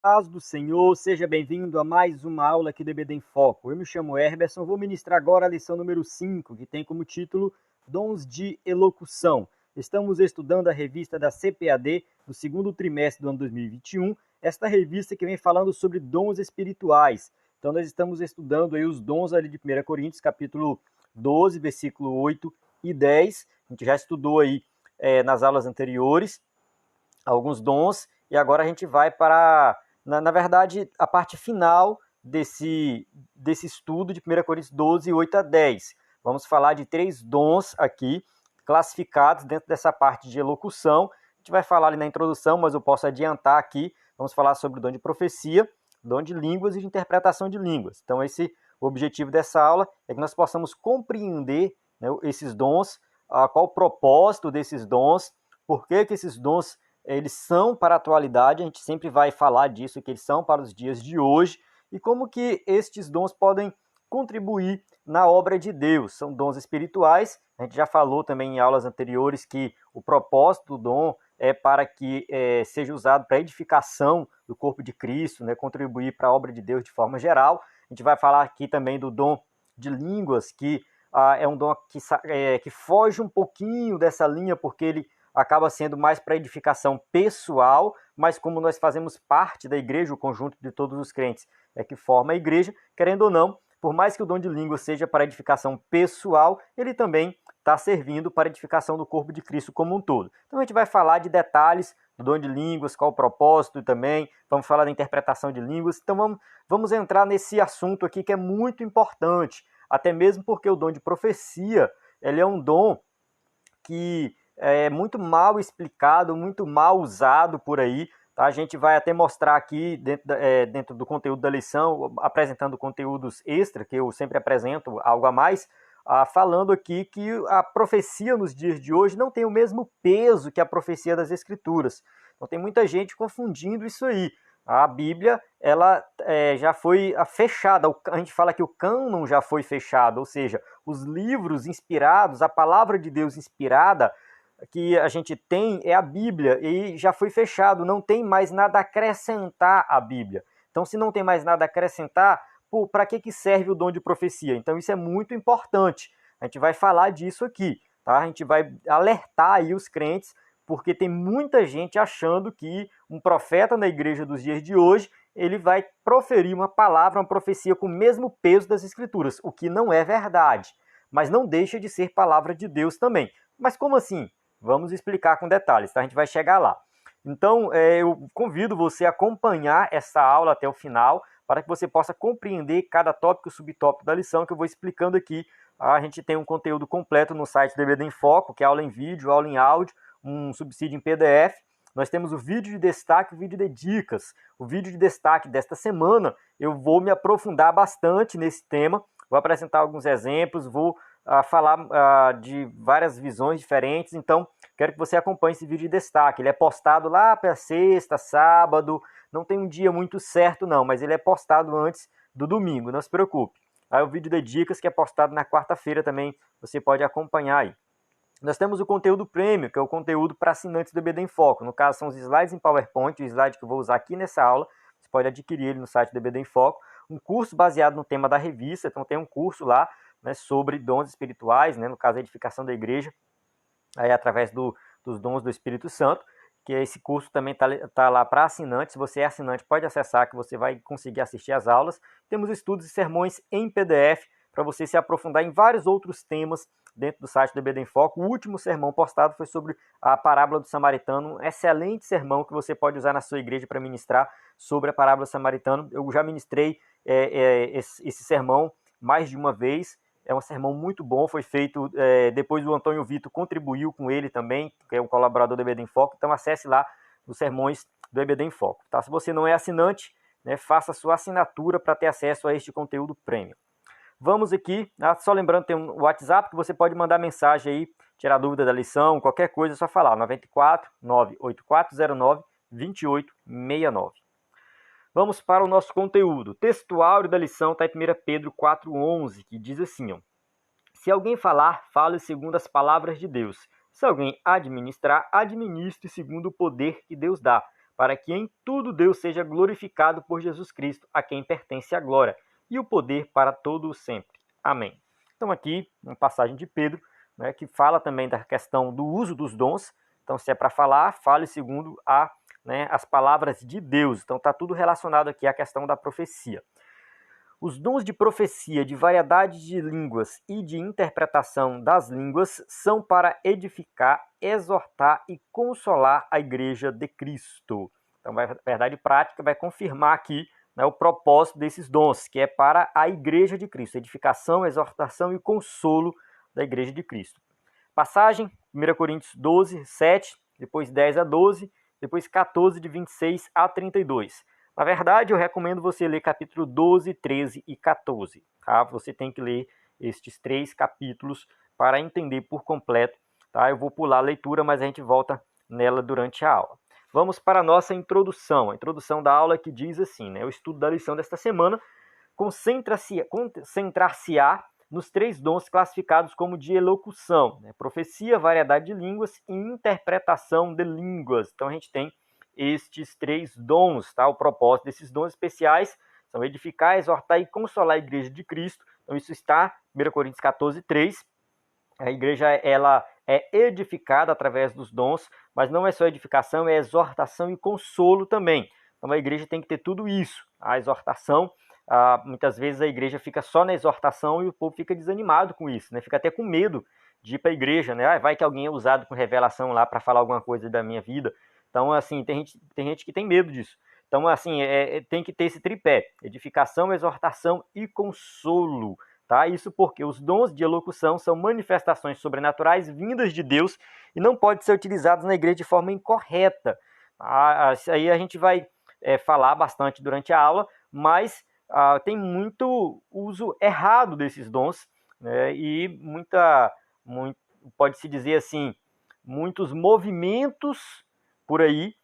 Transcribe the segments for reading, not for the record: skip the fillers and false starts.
Paz do Senhor, seja bem-vindo a mais uma aula aqui do EBD em Foco. Eu me chamo Herberson, vou ministrar agora a lição número 5, que tem como título Dons de Elocução. Estamos estudando a revista da CPAD do segundo trimestre do ano 2021, esta revista que vem falando sobre dons espirituais. Então nós estamos estudando aí os dons ali de 1 Coríntios, capítulo 12, versículo 8 e 10. A gente já estudou aí nas aulas anteriores alguns dons, e agora a gente vai para, na verdade, a parte final desse estudo de 1 Coríntios 12, 8 a 10. Vamos falar de 3 dons aqui, classificados dentro dessa parte de elocução. A gente vai falar ali na introdução, mas eu posso adiantar aqui. Vamos falar sobre o dom de profecia, dom de línguas e de interpretação de línguas. Então, o objetivo dessa aula é que nós possamos compreender, né, esses dons, qual o propósito desses dons, por que esses dons eles são para a atualidade, a gente sempre vai falar disso, que eles são para os dias de hoje, e como que estes dons podem contribuir na obra de Deus. São dons espirituais, a gente já falou também em aulas anteriores que o propósito do dom é para que seja usado para a edificação do corpo de Cristo, né, contribuir para a obra de Deus de forma geral. A gente vai falar aqui também do dom de línguas, que é um dom que foge um pouquinho dessa linha, porque ele acaba sendo mais para edificação pessoal, mas como nós fazemos parte da igreja, o conjunto de todos os crentes que forma a igreja, querendo ou não, por mais que o dom de língua seja para edificação pessoal, ele também está servindo para a edificação do corpo de Cristo como um todo. Então a gente vai falar de detalhes do dom de línguas, qual o propósito também, vamos falar da interpretação de línguas, então vamos entrar nesse assunto aqui que é muito importante, até mesmo porque o dom de profecia, ele é um dom que é muito mal explicado, muito mal usado por aí. Tá? A gente vai até mostrar aqui, dentro do conteúdo da lição, apresentando conteúdos extra, que eu sempre apresento algo a mais, falando aqui que a profecia nos dias de hoje não tem o mesmo peso que a profecia das Escrituras. Então tem muita gente confundindo isso aí. A Bíblia, ela já foi fechada, a gente fala que o cânon já foi fechado, ou seja, os livros inspirados, a palavra de Deus inspirada que a gente tem é a Bíblia e já foi fechado, não tem mais nada a acrescentar à Bíblia. Então, se não tem mais nada a acrescentar, para que serve o dom de profecia? Então, isso é muito importante. A gente vai falar disso aqui, tá? A gente vai alertar aí os crentes, porque tem muita gente achando que um profeta na igreja dos dias de hoje, ele vai proferir uma palavra, uma profecia com o mesmo peso das Escrituras, o que não é verdade. Mas não deixa de ser palavra de Deus também. Mas como assim? Vamos explicar com detalhes, tá? A gente vai chegar lá. Então, eu convido você a acompanhar essa aula até o final, para que você possa compreender cada tópico e subtópico da lição que eu vou explicando aqui. A gente tem um conteúdo completo no site do EBD em Foco, que é aula em vídeo, aula em áudio, um subsídio em PDF. Nós temos o vídeo de destaque e o vídeo de dicas. O vídeo de destaque desta semana, eu vou me aprofundar bastante nesse tema, vou apresentar alguns exemplos, vou falar de várias visões diferentes, então quero que você acompanhe esse vídeo de destaque. Ele é postado lá para sexta, sábado, não tem um dia muito certo não, mas ele é postado antes do domingo, não se preocupe. Aí o vídeo de dicas que é postado na quarta-feira também, você pode acompanhar aí. Nós temos o conteúdo premium, que é o conteúdo para assinantes do EBD em Foco. No caso, são os slides em PowerPoint, o slide que eu vou usar aqui nessa aula. Você pode adquirir ele no site do EBD em Foco. Um curso baseado no tema da revista, então tem um curso lá, né, sobre dons espirituais, né, no caso a edificação da igreja, aí através dos dons do Espírito Santo, que esse curso também está lá para assinantes. Se você é assinante, pode acessar que você vai conseguir assistir às aulas. Temos estudos e sermões em PDF, para você se aprofundar em vários outros temas dentro do site do EBD em Foco. O último sermão postado foi sobre a parábola do samaritano, um excelente sermão que você pode usar na sua igreja para ministrar sobre a parábola do samaritano. Eu já ministrei esse sermão mais de uma vez. É um sermão muito bom, foi feito depois o Antônio Vitor contribuiu com ele também, que é um colaborador do EBD em Foco. Então acesse lá os sermões do EBD em Foco. Tá? Se você não é assinante, né, faça sua assinatura para ter acesso a este conteúdo premium. Vamos aqui, só lembrando, tem um WhatsApp que você pode mandar mensagem aí, tirar dúvida da lição, qualquer coisa, é só falar, 94 98409 2869. Vamos para o nosso conteúdo. O texto áureo da lição está em 1 Pedro 4,11, que diz assim, ó, se alguém falar, fale segundo as palavras de Deus. Se alguém administrar, administre segundo o poder que Deus dá, para que em tudo Deus seja glorificado por Jesus Cristo, a quem pertence a glória e o poder para todo o sempre. Amém. Então aqui, uma passagem de Pedro, né, que fala também da questão do uso dos dons. Então, se é para falar, fale segundo as palavras de Deus. Então, está tudo relacionado aqui à questão da profecia. Os dons de profecia, de variedade de línguas e de interpretação das línguas são para edificar, exortar e consolar a igreja de Cristo. Então, a verdade prática vai confirmar aqui, né, o propósito desses dons, que é para a igreja de Cristo, edificação, exortação e consolo da igreja de Cristo. Passagem, 1 Coríntios 12, 7, depois 10 a 12, depois 14, de 26 a 32. Na verdade, eu recomendo você ler capítulo 12, 13 e 14. Tá? Você tem que ler estes 3 capítulos para entender por completo. Tá? Eu vou pular a leitura, mas a gente volta nela durante a aula. Vamos para a nossa introdução. A introdução da aula que diz assim, né? O estudo da lição desta semana concentrar-se-á nos 3 dons classificados como de elocução, né? Profecia, variedade de línguas e interpretação de línguas. Então a gente tem estes 3 dons, tá? O propósito desses dons especiais são edificar, exortar e consolar a igreja de Cristo. Então isso está em 1 Coríntios 14, 3. A igreja ela é edificada através dos dons, mas não é só edificação, é exortação e consolo também. Então a igreja tem que ter tudo isso. A exortação, muitas vezes a igreja fica só na exortação e o povo fica desanimado com isso, né? Fica até com medo de ir para a igreja, né? Vai que alguém é usado com revelação lá para falar alguma coisa da minha vida. Então, assim, tem gente que tem medo disso. Então, assim, tem que ter esse tripé: edificação, exortação e consolo. Tá? Isso porque os dons de elocução são manifestações sobrenaturais vindas de Deus e não podem ser utilizados na igreja de forma incorreta. Isso aí a gente vai falar bastante durante a aula, mas tem muito uso errado desses dons, né? E pode-se dizer assim, muitos movimentos por aí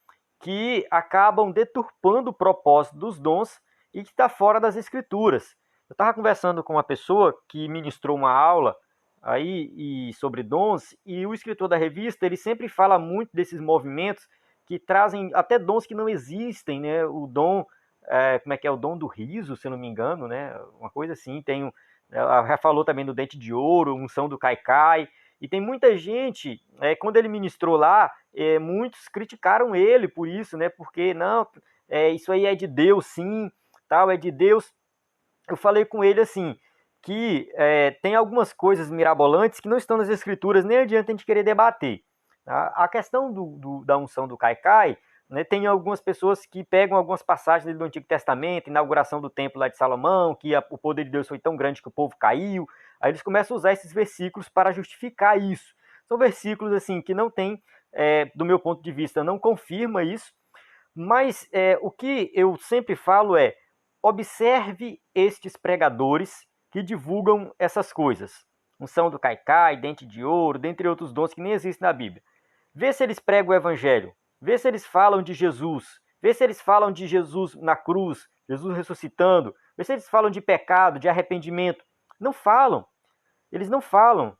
que acabam deturpando o propósito dos dons e que está fora das escrituras. Eu estava conversando com uma pessoa que ministrou uma aula aí sobre dons, e o escritor da revista ele sempre fala muito desses movimentos que trazem até dons que não existem, né? O dom, como é que é? O dom do riso, se eu não me engano, né? Uma coisa assim. Ela já falou também do dente de ouro, unção do caicai. E tem muita gente, quando ele ministrou lá, muitos criticaram ele por isso, né? Porque não, isso aí é de Deus, sim, tal, é de Deus. Eu falei com ele assim, que tem algumas coisas mirabolantes que não estão nas escrituras, nem adianta a gente querer debater. Tá? A questão da unção do caicai, né, tem algumas pessoas que pegam algumas passagens do Antigo Testamento, inauguração do templo lá de Salomão, que o poder de Deus foi tão grande que o povo caiu. Aí eles começam a usar esses versículos para justificar isso. São versículos assim que não tem, do meu ponto de vista, não confirma isso, mas o que eu sempre falo é: observe estes pregadores que divulgam essas coisas. Unção do caicai, dente de ouro, dentre outros dons que nem existem na Bíblia. Vê se eles pregam o evangelho. Vê se eles falam de Jesus. Vê se eles falam de Jesus na cruz, Jesus ressuscitando. Vê se eles falam de pecado, de arrependimento. Não falam. Eles não falam.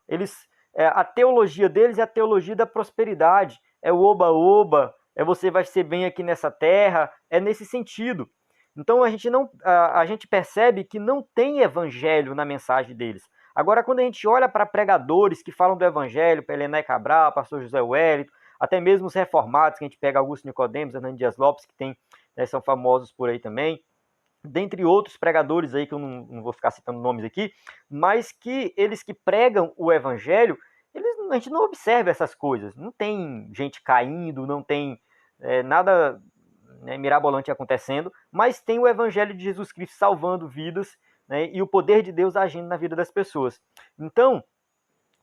A teologia deles é a teologia da prosperidade. É o oba-oba, você vai ser bem aqui nessa terra. É nesse sentido. Então a gente percebe que não tem evangelho na mensagem deles. Agora, quando a gente olha para pregadores que falam do evangelho, para Helena Cabral, pastor José Wellington, até mesmo os reformados, que a gente pega Augusto Nicodemos, Hernando Dias Lopes, que são famosos por aí também, dentre outros pregadores aí, que eu não vou ficar citando nomes aqui, mas que eles que pregam o evangelho, a gente não observa essas coisas. Não tem gente caindo, não tem nada mirabolante acontecendo, mas tem o evangelho de Jesus Cristo salvando vidas, né, e o poder de Deus agindo na vida das pessoas. Então,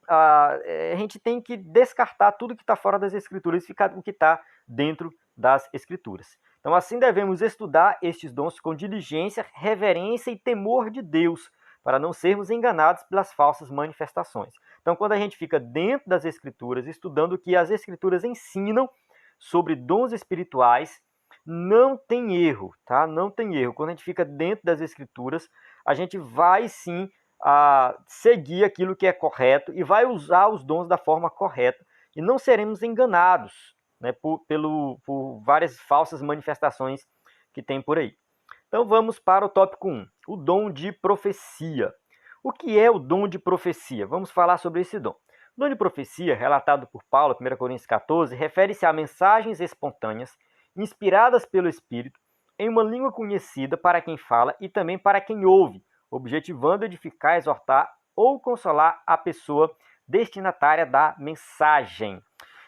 a gente tem que descartar tudo que está fora das escrituras e ficar o que está dentro das escrituras. Então, assim devemos estudar estes dons com diligência, reverência e temor de Deus, para não sermos enganados pelas falsas manifestações. Então, quando a gente fica dentro das escrituras, estudando o que as escrituras ensinam sobre dons espirituais, não tem erro, tá? Não tem erro. Quando a gente fica dentro das escrituras, a gente vai sim seguir aquilo que é correto e vai usar os dons da forma correta e não seremos enganados, né, por várias falsas manifestações que tem por aí. Então vamos para o tópico 1, o dom de profecia. O que é o dom de profecia? Vamos falar sobre esse dom. O dom de profecia, relatado por Paulo, 1 Coríntios 14, refere-se a mensagens espontâneas, inspiradas pelo Espírito, em uma língua conhecida para quem fala e também para quem ouve, objetivando edificar, exortar ou consolar a pessoa destinatária da mensagem.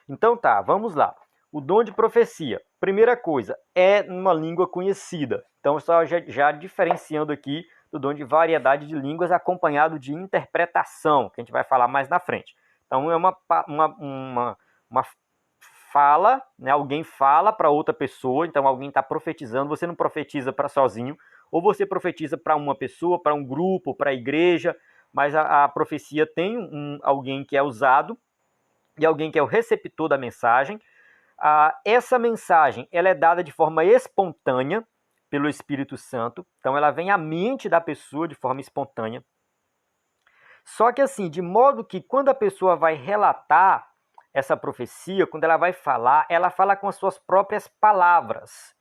Então tá, vamos lá. O dom de profecia, primeira coisa, é numa língua conhecida. Então, só já diferenciando aqui do dom de variedade de línguas acompanhado de interpretação, que a gente vai falar mais na frente. Então, é uma fala, né? Alguém fala para outra pessoa, então alguém está profetizando, você não profetiza para sozinho, ou você profetiza para uma pessoa, para um grupo, para a igreja, mas a profecia tem alguém que é usado e alguém que é o receptor da mensagem. Essa mensagem ela é dada de forma espontânea pelo Espírito Santo, então ela vem à mente da pessoa de forma espontânea. Só que assim, de modo que quando a pessoa vai relatar essa profecia, quando ela vai falar, ela fala com as suas próprias palavras.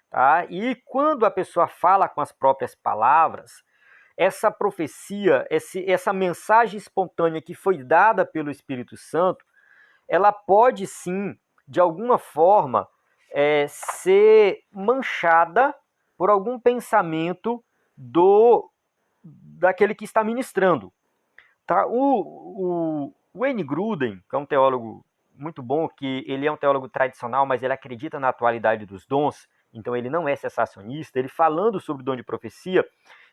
Tá? E quando a pessoa fala com as próprias palavras, essa profecia, essa mensagem espontânea que foi dada pelo Espírito Santo, ela pode sim, de alguma forma, ser manchada por algum pensamento daquele que está ministrando. Tá? O Wayne Grudem, que é um teólogo muito bom, que ele é um teólogo tradicional, mas ele acredita na atualidade dos dons, então ele não é cessacionista, ele falando sobre o dom de profecia,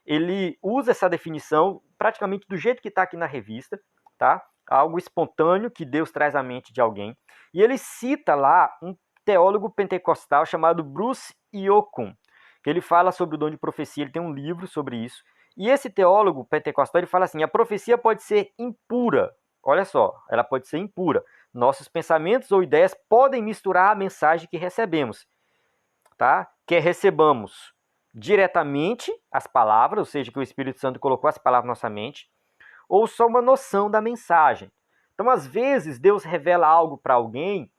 ele usa essa definição praticamente do jeito que está aqui na revista, tá? Algo espontâneo que Deus traz à mente de alguém. E ele cita lá um teólogo pentecostal chamado Bruce Iokun, que ele fala sobre o dom de profecia, ele tem um livro sobre isso. E esse teólogo pentecostal ele fala assim, a profecia pode ser impura. Olha só, ela pode ser impura. Nossos pensamentos ou ideias podem misturar a mensagem que recebemos, tá? Que recebamos diretamente as palavras, ou seja, que o Espírito Santo colocou as palavras na nossa mente, ou só uma noção da mensagem. Então, às vezes, Deus revela algo para alguém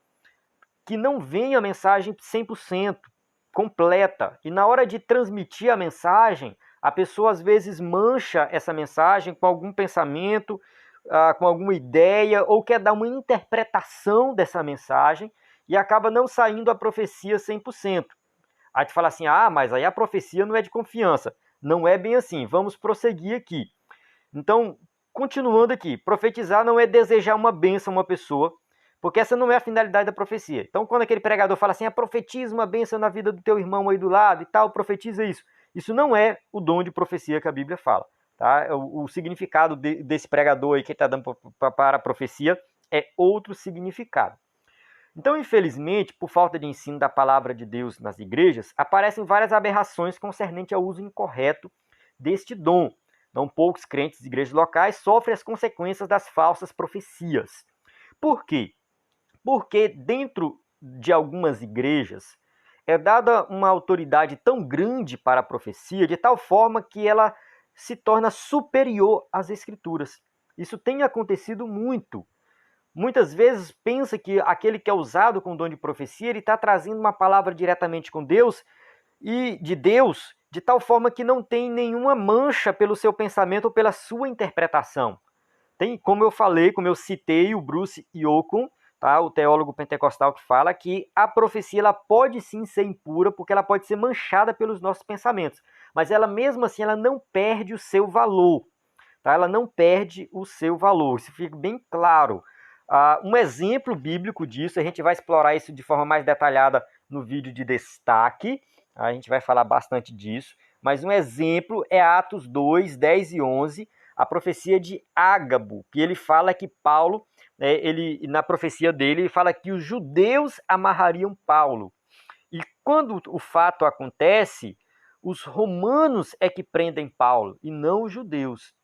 que não vem a mensagem 100% completa. E na hora de transmitir a mensagem, a pessoa às vezes mancha essa mensagem com algum pensamento, com alguma ideia, ou quer dar uma interpretação dessa mensagem e acaba não saindo a profecia 100%. Aí tu fala assim, mas aí a profecia não é de confiança. Não é bem assim, vamos prosseguir aqui. Então, continuando aqui, profetizar não é desejar uma bênção a uma pessoa, porque essa não é a finalidade da profecia. Então, quando aquele pregador fala assim, profetiza uma bênção na vida do teu irmão aí do lado e tal, profetiza isso. Isso não é o dom de profecia que a Bíblia fala. Tá? O significado desse pregador aí que está dando para a profecia é outro significado. Então, infelizmente, por falta de ensino da palavra de Deus nas igrejas, aparecem várias aberrações concernentes ao uso incorreto deste dom. Não poucos crentes de igrejas locais sofrem as consequências das falsas profecias. Por quê? Porque dentro de algumas igrejas é dada uma autoridade tão grande para a profecia, de tal forma que ela se torna superior às Escrituras. Isso tem acontecido muito. Muitas vezes pensa que aquele que é usado com o dom de profecia, ele está trazendo uma palavra diretamente com Deus e de Deus, de tal forma que não tem nenhuma mancha pelo seu pensamento ou pela sua interpretação. Tem, como eu falei, como eu citei o Bruce Iokun, tá? O teólogo pentecostal que fala que a profecia ela pode sim ser impura, porque ela pode ser manchada pelos nossos pensamentos, mas ela mesmo assim ela não perde o seu valor. Tá? Ela não perde o seu valor, isso fica bem claro. Um exemplo bíblico disso, a gente vai explorar isso de forma mais detalhada no vídeo de destaque, a gente vai falar bastante disso, mas um exemplo é Atos 2, 10 e 11, a profecia de Ágabo, que ele fala que Paulo, na profecia dele, ele fala que os judeus amarrariam Paulo. E quando o fato acontece, os romanos é que prendem Paulo, e não os judeus.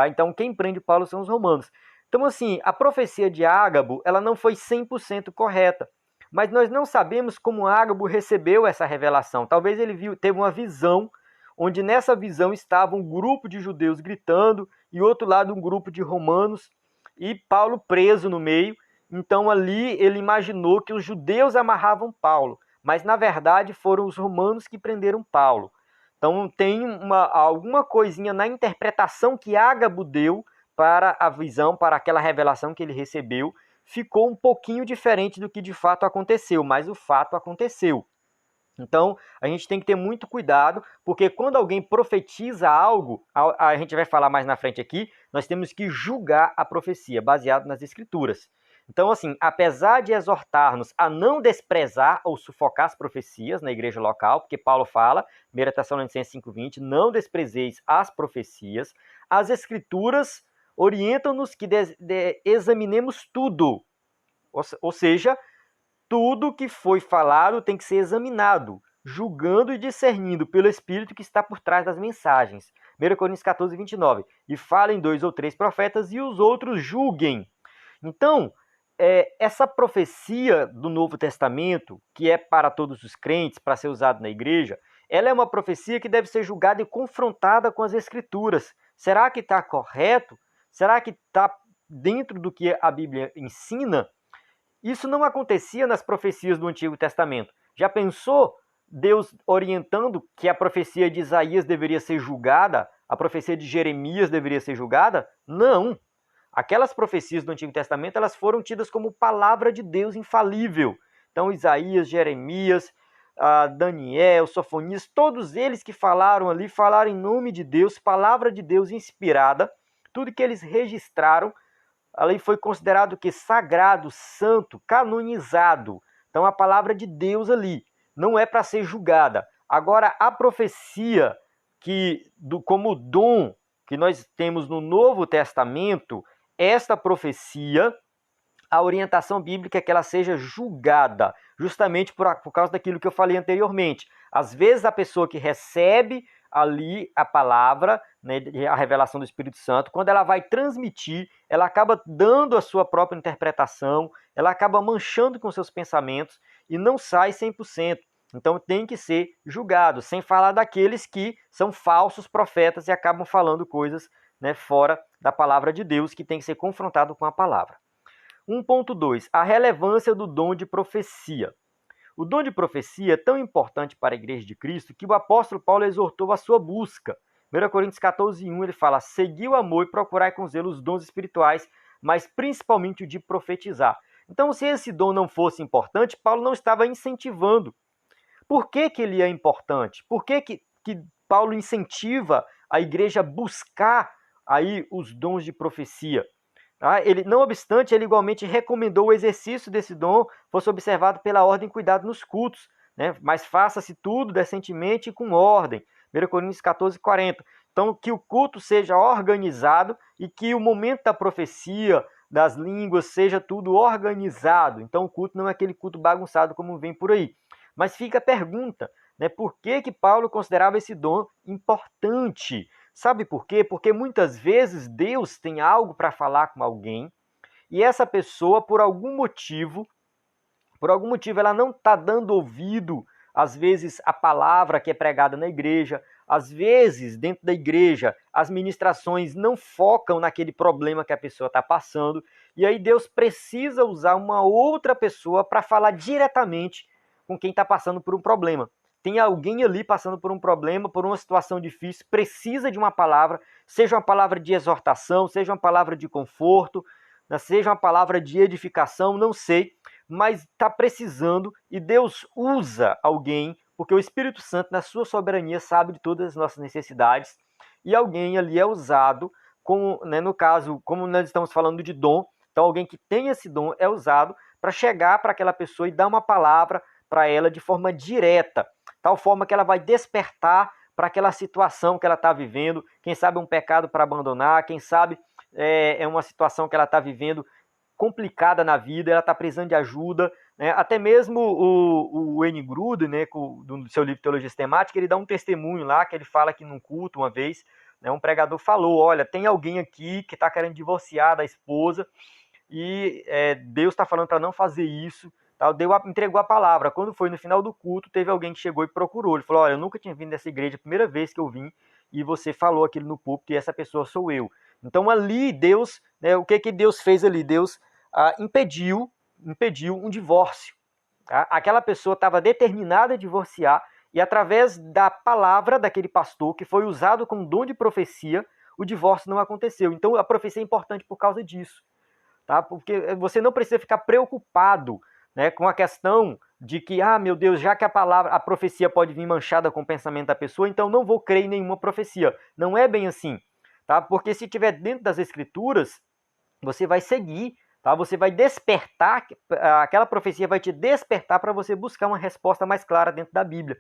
Então, quem prende Paulo são os romanos. Então, assim, a profecia de Ágabo, ela não foi 100% correta. Mas nós não sabemos como Ágabo recebeu essa revelação. Talvez ele teve uma visão, onde nessa visão estava um grupo de judeus gritando, e outro lado um grupo de romanos, e Paulo preso no meio, Então ali ele imaginou que os judeus amarravam Paulo, mas na verdade foram os romanos que prenderam Paulo. Então tem alguma coisinha na interpretação que Ágabo deu para a visão, para aquela revelação que ele recebeu, ficou um pouquinho diferente do que de fato aconteceu, mas o fato aconteceu. Então, a gente tem que ter muito cuidado, porque quando alguém profetiza algo, a gente vai falar mais na frente aqui, nós temos que julgar a profecia, baseado nas escrituras. Então, assim, apesar de exortar-nos a não desprezar ou sufocar as profecias na igreja local, porque Paulo fala, 1 Tessalonicenses 5,20, não desprezeis as profecias, as escrituras orientam-nos que examinemos tudo, ou seja, tudo que foi falado tem que ser examinado, julgando e discernindo pelo Espírito que está por trás das mensagens. 1 Coríntios 14, 29. E falem 2 ou 3 profetas e os outros julguem. Então, essa profecia do Novo Testamento, que é para todos os crentes, para ser usada na igreja, ela é uma profecia que deve ser julgada e confrontada com as Escrituras. Será que está correto? Será que está dentro do que a Bíblia ensina? Isso não acontecia nas profecias do Antigo Testamento. Já pensou Deus orientando que a profecia de Isaías deveria ser julgada, a profecia de Jeremias deveria ser julgada? Não. Aquelas profecias do Antigo Testamento, elas foram tidas como palavra de Deus infalível. Então, Isaías, Jeremias, Daniel, Sofonias, todos eles que falaram ali, falaram em nome de Deus, palavra de Deus inspirada. Tudo que eles registraram ali foi considerado que sagrado, santo, canonizado. Então a palavra de Deus ali não é para ser julgada. Agora a profecia como dom que nós temos no Novo Testamento, esta profecia, a orientação bíblica é que ela seja julgada, justamente por causa daquilo que eu falei anteriormente. Às vezes a pessoa que recebe ali a palavra, né, a revelação do Espírito Santo, quando ela vai transmitir, ela acaba dando a sua própria interpretação, ela acaba manchando com seus pensamentos e não sai 100%. Então tem que ser julgado, sem falar daqueles que são falsos profetas e acabam falando coisas, né, fora da palavra de Deus, que tem que ser confrontado com a palavra. 1.2. A relevância do dom de profecia. O dom de profecia é tão importante para a Igreja de Cristo que o apóstolo Paulo exortou a sua busca. 1 Coríntios 14:1 ele fala: segui o amor e procurai com zelo os dons espirituais, mas principalmente o de profetizar. Então, se esse dom não fosse importante, Paulo não estava incentivando. Por que ele é importante? Por que Paulo incentiva a igreja a buscar aí os dons de profecia? Ele, não obstante, ele igualmente recomendou o exercício desse dom fosse observado pela ordem e cuidado nos cultos, né? Mas faça-se tudo decentemente e com ordem. 1 Coríntios 14:40. Então, que o culto seja organizado e que o momento da profecia, das línguas, seja tudo organizado. Então, o culto não é aquele culto bagunçado como vem por aí. Mas fica a pergunta, né? Por que Paulo considerava esse dom importante? Sabe por quê? Porque muitas vezes Deus tem algo para falar com alguém e essa pessoa, por algum motivo, ela não está dando ouvido, às vezes, a palavra que é pregada na igreja, às vezes, dentro da igreja, as ministrações não focam naquele problema que a pessoa está passando, e aí Deus precisa usar uma outra pessoa para falar diretamente com quem está passando por um problema. Tem alguém ali passando por um problema, por uma situação difícil, precisa de uma palavra, seja uma palavra de exortação, seja uma palavra de conforto, seja uma palavra de edificação, não sei, mas está precisando e Deus usa alguém, porque o Espírito Santo, na sua soberania, sabe de todas as nossas necessidades e alguém ali é usado, como, né, no caso, como nós estamos falando de dom, então alguém que tem esse dom é usado para chegar para aquela pessoa e dar uma palavra para ela de forma direta, tal forma que ela vai despertar para aquela situação que ela está vivendo, quem sabe um pecado para abandonar, quem sabe é uma situação que ela está vivendo complicada na vida, ela está precisando de ajuda, né? Até mesmo o Wayne Grudem, né, do seu livro Teologia Sistemática, ele dá um testemunho lá, que ele fala que num culto uma vez, né, um pregador falou, olha, tem alguém aqui que está querendo divorciar da esposa e Deus está falando para não fazer isso, tá? Entregou a palavra. Quando foi no final do culto, teve alguém que chegou e procurou, ele falou, olha, eu nunca tinha vindo nessa igreja, a primeira vez que eu vim, e você falou aquilo no púlpito, e essa pessoa sou eu. Então ali Deus, né, o que Deus fez ali? Deus impediu um divórcio. Tá? Aquela pessoa estava determinada a divorciar e através da palavra daquele pastor, que foi usado como dom de profecia, o divórcio não aconteceu. Então a profecia é importante por causa disso. Tá? Porque você não precisa ficar preocupado, né, com a questão de que, meu Deus, já que a profecia pode vir manchada com o pensamento da pessoa, então não vou crer em nenhuma profecia. Não é bem assim. Tá? Porque se estiver dentro das escrituras, você vai seguir, tá? Você vai despertar, aquela profecia vai te despertar para você buscar uma resposta mais clara dentro da Bíblia.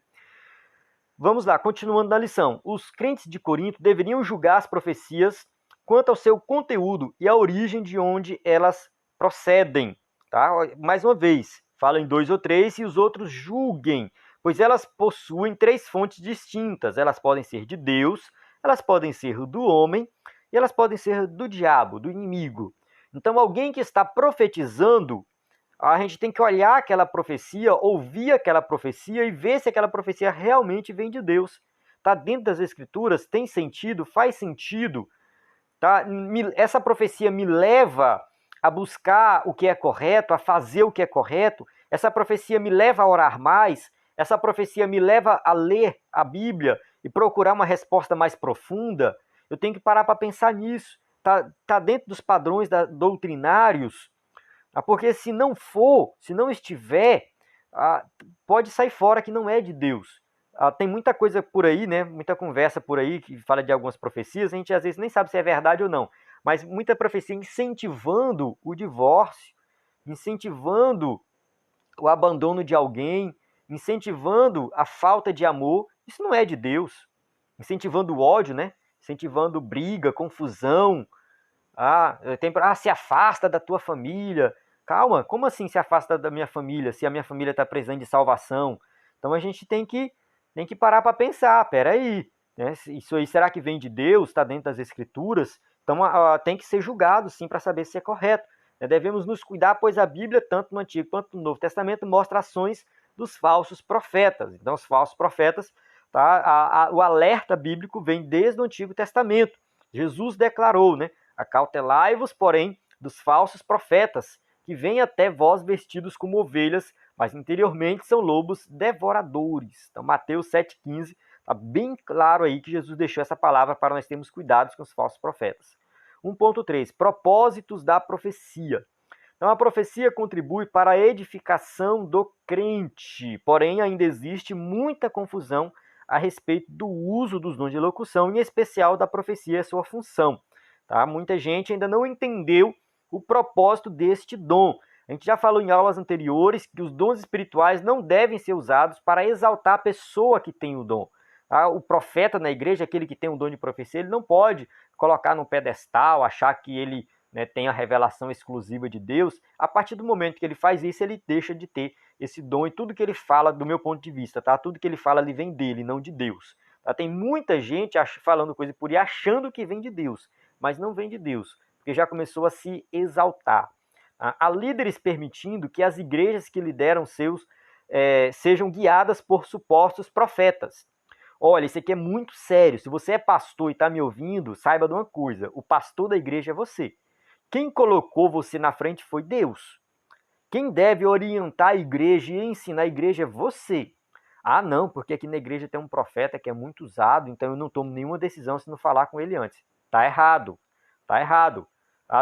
Vamos lá, continuando na lição. Os crentes de Corinto deveriam julgar as profecias quanto ao seu conteúdo e a origem de onde elas procedem. Tá? Mais uma vez, fala em 2 ou 3 e os outros julguem, pois elas possuem 3 fontes distintas. Elas podem ser de Deus, elas podem ser do homem e elas podem ser do diabo, do inimigo. Então, alguém que está profetizando, a gente tem que olhar aquela profecia, ouvir aquela profecia e ver se aquela profecia realmente vem de Deus. Está dentro das Escrituras, tem sentido, faz sentido. Tá? Essa profecia me leva a buscar o que é correto, a fazer o que é correto. Essa profecia me leva a orar mais. Essa profecia me leva a ler a Bíblia e procurar uma resposta mais profunda. Eu tenho que parar para pensar nisso. Tá dentro dos padrões doutrinários. Porque se não for, se não estiver, pode sair fora que não é de Deus. Tem muita coisa por aí, né? Muita conversa por aí que fala de algumas profecias, a gente às vezes nem sabe se é verdade ou não. Mas muita profecia incentivando o divórcio, incentivando o abandono de alguém, incentivando a falta de amor. Isso não é de Deus. Incentivando o ódio, né? Incentivando briga, confusão. Se afasta da tua família. Calma, como assim se afasta da minha família, se a minha família está precisando de salvação? Então a gente tem que parar para pensar, peraí, né? Isso aí será que vem de Deus, está dentro das Escrituras? Então tem que ser julgado sim para saber se é correto. Devemos nos cuidar, pois a Bíblia, tanto no Antigo quanto no Novo Testamento, mostra ações dos falsos profetas. Então os falsos profetas, o alerta bíblico vem desde o Antigo Testamento. Jesus declarou, né? Acautelai-vos, porém, dos falsos profetas, que vêm até vós vestidos como ovelhas, mas interiormente são lobos devoradores. Então, Mateus 7,15, está bem claro aí que Jesus deixou essa palavra para nós termos cuidados com os falsos profetas. 1.3, propósitos da profecia. Então, a profecia contribui para a edificação do crente, porém, ainda existe muita confusão a respeito do uso dos dons de elocução, em especial da profecia e sua função. Tá? Muita gente ainda não entendeu o propósito deste dom. A gente já falou em aulas anteriores que os dons espirituais não devem ser usados para exaltar a pessoa que tem o dom. Tá? O profeta na igreja, aquele que tem o dom de profecia, ele não pode colocar num pedestal, achar que ele, né, tem a revelação exclusiva de Deus. A partir do momento que ele faz isso, ele deixa de ter esse dom e tudo que ele fala, do meu ponto de vista, tá? Tudo que ele fala ali vem dele, não de Deus. Tá? Tem muita gente falando coisa por aí, achando que vem de Deus, mas não vem de Deus, porque já começou a se exaltar. Há líderes permitindo que as igrejas que lideram sejam guiadas por supostos profetas. Olha, isso aqui é muito sério. Se você é pastor e está me ouvindo, saiba de uma coisa: o pastor da igreja é você. Quem colocou você na frente foi Deus. Quem deve orientar a igreja e ensinar a igreja é você. Não, porque aqui na igreja tem um profeta que é muito usado, então eu não tomo nenhuma decisão se não falar com ele antes. Tá errado. Tá errado.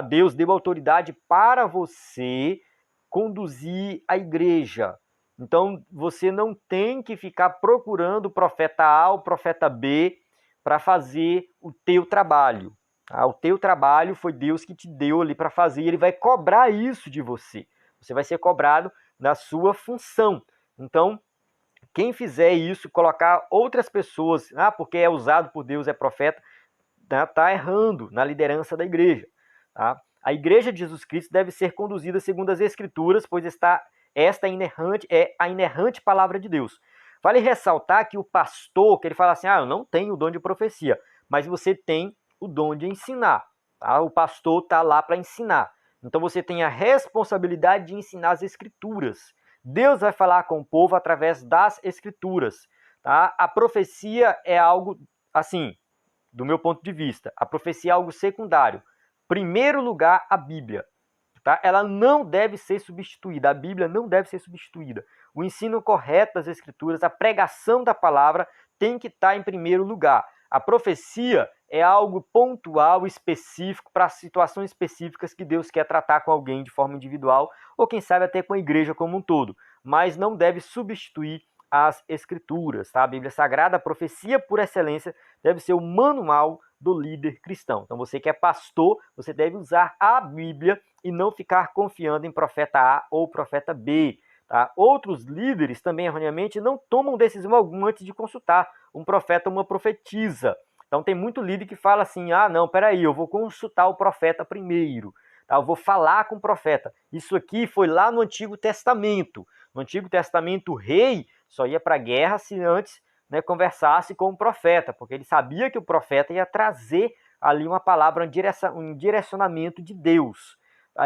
Deus deu autoridade para você conduzir a igreja. Então, você não tem que ficar procurando o profeta A ou o profeta B para fazer o teu trabalho. O teu trabalho foi Deus que te deu ali para fazer e ele vai cobrar isso de você. Você vai ser cobrado na sua função. Então, quem fizer isso, colocar outras pessoas, porque é usado por Deus, é profeta, está errando na liderança da igreja. Tá? A igreja de Jesus Cristo deve ser conduzida segundo as Escrituras, pois esta é a inerrante palavra de Deus. Vale ressaltar que o pastor, que ele fala assim, eu não tenho o dom de profecia, mas você tem o dom de ensinar. Tá? O pastor está lá para ensinar. Então você tem a responsabilidade de ensinar as Escrituras. Deus vai falar com o povo através das Escrituras. Tá? A profecia é algo, assim, do meu ponto de vista, a profecia é algo secundário. Primeiro lugar, a Bíblia. tá? Ela não deve ser substituída, a Bíblia não deve ser substituída. O ensino correto das Escrituras, a pregação da palavra tem que estar em primeiro lugar. A profecia é algo pontual, específico, para situações específicas que Deus quer tratar com alguém de forma individual, ou quem sabe até com a igreja como um todo, mas não deve substituir as Escrituras, tá? A Bíblia Sagrada, a profecia por excelência, deve ser o manual do líder cristão. Então você que é pastor, você deve usar a Bíblia e não ficar confiando em profeta A ou profeta B. Tá? Outros líderes também, erroneamente, não tomam decisão alguma antes de consultar um profeta ou uma profetisa. Então tem muito líder que fala assim, não, peraí, eu vou consultar o profeta primeiro. Tá? Eu vou falar com o profeta. Isso aqui foi lá no Antigo Testamento. No Antigo Testamento, o rei só ia para a guerra se antes, né, conversasse com o profeta, porque ele sabia que o profeta ia trazer ali uma palavra, um direcionamento de Deus.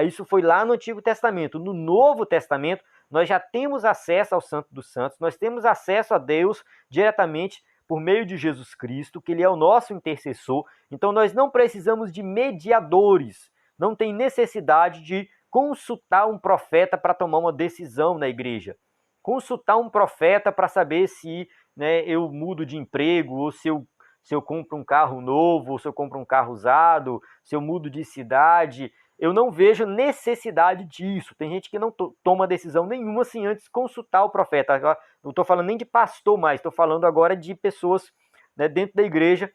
Isso foi lá no Antigo Testamento. No Novo Testamento, nós já temos acesso ao Santo dos Santos, nós temos acesso a Deus diretamente por meio de Jesus Cristo, que ele é o nosso intercessor. Então nós não precisamos de mediadores, não tem necessidade de consultar um profeta para tomar uma decisão na igreja. Consultar um profeta para saber se, né, eu mudo de emprego, ou se eu compro um carro novo, ou se eu compro um carro usado, se eu mudo de cidade. Eu não vejo necessidade disso. Tem gente que não toma decisão nenhuma sem antes consultar o profeta. Não estou falando nem de pastor mais, estou falando agora de pessoas, né, dentro da igreja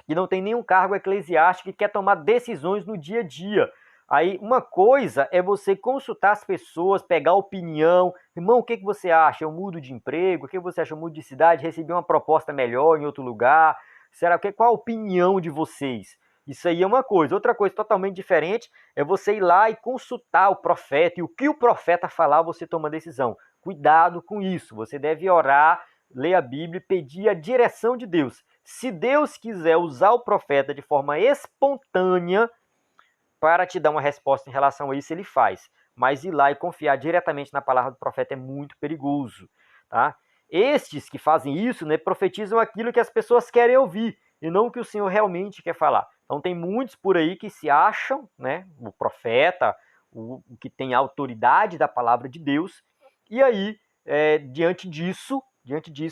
que não tem nenhum cargo eclesiástico e quer tomar decisões no dia a dia. Aí uma coisa é você consultar as pessoas, pegar opinião. Irmão, o que você acha? Eu mudo de emprego? O que você acha? Eu mudo de cidade? Recebi uma proposta melhor em outro lugar? Será que qual a opinião de vocês? Isso aí é uma coisa. Outra coisa totalmente diferente é você ir lá e consultar o profeta, e o que o profeta falar, você toma decisão. Cuidado com isso. Você deve orar, ler a Bíblia e pedir a direção de Deus. Se Deus quiser usar o profeta de forma espontânea para te dar uma resposta em relação a isso, ele faz. Mas ir lá e confiar diretamente na palavra do profeta é muito perigoso, tá? Estes que fazem isso, né, profetizam aquilo que as pessoas querem ouvir e não o que o Senhor realmente quer falar. Então tem muitos por aí que se acham, né, o profeta, o que tem a autoridade da palavra de Deus, e aí, diante disso,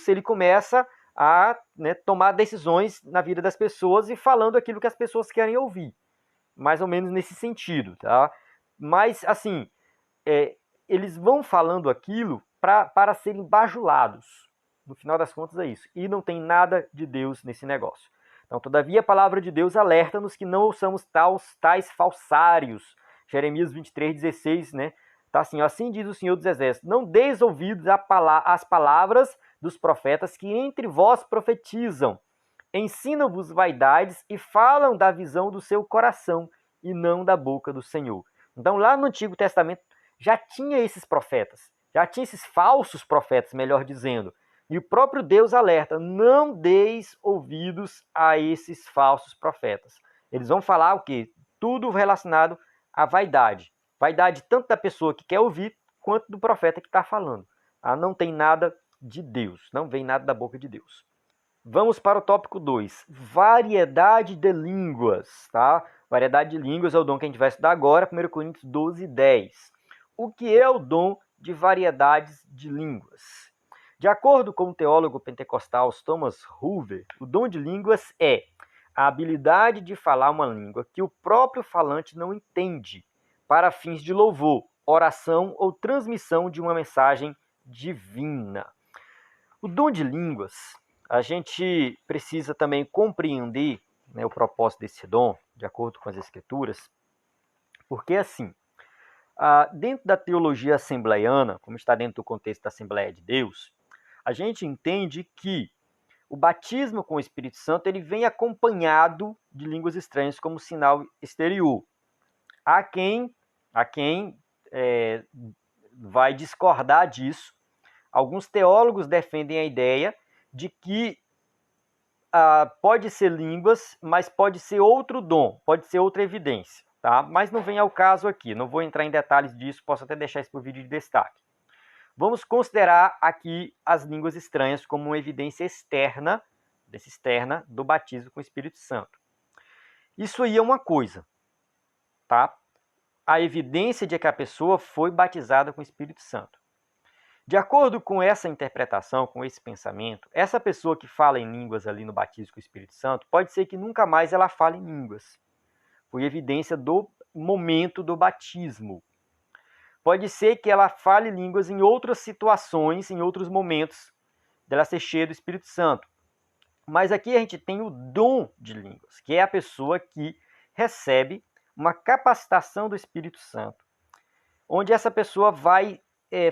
ele começa a, né, tomar decisões na vida das pessoas e falando aquilo que as pessoas querem ouvir. Mais ou menos nesse sentido, tá? Mas, assim, eles vão falando aquilo para serem bajulados. No final das contas é isso. E não tem nada de Deus nesse negócio. Então, todavia, a palavra de Deus alerta-nos que não somos tais falsários. Jeremias 23:16, né? Tá assim diz o Senhor dos Exércitos, não deis ouvidos às palavras dos profetas que entre vós profetizam. Ensinam-vos vaidades e falam da visão do seu coração e não da boca do Senhor. Então, lá no Antigo Testamento, já tinha esses profetas, já tinha esses falsos profetas, melhor dizendo. E o próprio Deus alerta, não deis ouvidos a esses falsos profetas. Eles vão falar o quê? Tudo relacionado à vaidade. Vaidade tanto da pessoa que quer ouvir, quanto do profeta que está falando. Não tem nada de Deus, não vem nada da boca de Deus. Vamos para o tópico 2, variedade de línguas, tá? Variedade de línguas é o dom que a gente vai estudar agora, 1 Coríntios 12:10. O que é o dom de variedades de línguas? De acordo com o teólogo pentecostal Thomas Hoover, o dom de línguas é a habilidade de falar uma língua que o próprio falante não entende, para fins de louvor, oração ou transmissão de uma mensagem divina. O dom de línguas, a gente precisa também compreender, né, o propósito desse dom, de acordo com as Escrituras, porque assim, dentro da teologia assembleiana, como está dentro do contexto da Assembleia de Deus, a gente entende que o batismo com o Espírito Santo ele vem acompanhado de línguas estranhas como sinal exterior. Há quem vai discordar disso. Alguns teólogos defendem a ideia de que pode ser línguas, mas pode ser outro dom, pode ser outra evidência, tá? Mas não vem ao caso aqui, não vou entrar em detalhes disso, posso até deixar isso para o vídeo de destaque. Vamos considerar aqui as línguas estranhas como uma evidência externa do batismo com o Espírito Santo. Isso aí é uma coisa, tá? a evidência de que a pessoa foi batizada com o Espírito Santo. De acordo com essa interpretação, com esse pensamento, essa pessoa que fala em línguas ali no batismo com o Espírito Santo, pode ser que nunca mais ela fale em línguas, por evidência do momento do batismo. Pode ser que ela fale línguas em outras situações, em outros momentos, dela ser cheia do Espírito Santo. Mas aqui a gente tem o dom de línguas, que é a pessoa que recebe uma capacitação do Espírito Santo, onde essa pessoa vai